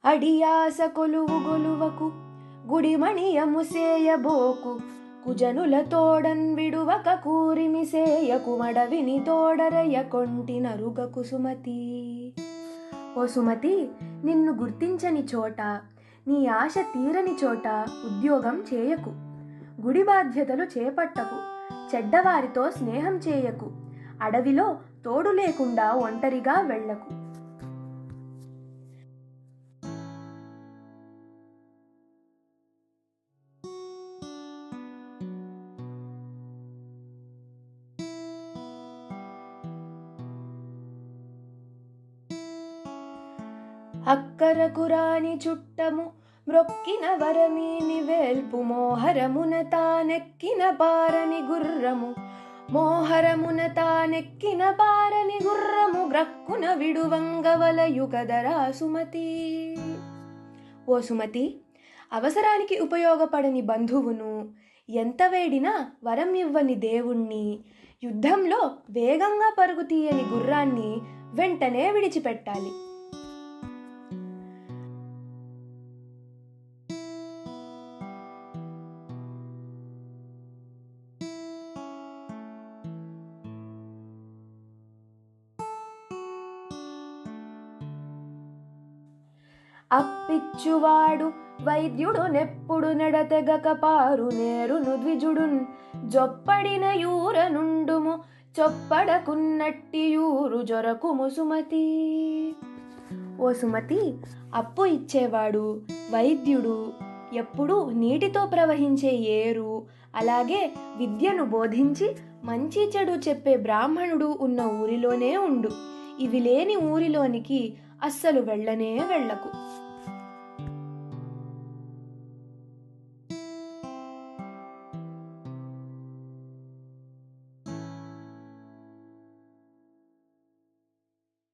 అడియాస కొలువు గొలువకు గుడిమణియము సేయబోకు కుజనుల తోడన్ విడువక కూరిమి సేయకు మడవిని తోడరయ కొంటి నరుగకు సుమతి. ఓ సుమతి, నిన్ను గుర్తించని చోట, నీ ఆశ తీరని చోట ఉద్యోగం చేయకు, గుడి బాధ్యతలు చేపట్టకు, చెడ్డవారితో స్నేహం చేయకు, అడవిలో తోడు లేకుండా ఒంటరిగా వెళ్ళకు. అక్కరకు రాని చుట్టము మ్రొక్కిన వరమీని వేల్పు మోహరమున తానెక్కిన పారని గుర్రము, మోహరమున తానెక్కిన పారని గుర్రము గ్రక్కున విడువంగవలయు కదరా సుమతి. ఓ సుమతి, అవసరానికి ఉపయోగపడని బంధువును, ఎంత వేడినా వరం ఇవ్వని దేవుణ్ణి, యుద్ధంలో వేగంగా పరుగు తీయని గుర్రాన్ని వెంటనే విడిచిపెట్టాలి. అప్పిచ్చువాడు వైద్యుడు నెప్పుడు నెడతెగక పారు నేరును ద్విజుడున్ జొప్పడిన యూర నుండుము చొప్పడకున్నట్టి యూరు జొరకుము సుమతి. ఓ సుమతి, అప్పు ఇచ్చేవాడు వైద్యుడు, ఎప్పుడూ నీటితో ప్రవహించే ఏరు, అలాగే విద్యను బోధించి మంచి చెడు చెప్పే బ్రాహ్మణుడు ఉన్న ఊరిలోనే ఉండు. ఇవి లేని ఊరిలోనికి అస్సలు వెళ్ళనే వెళ్ళకు.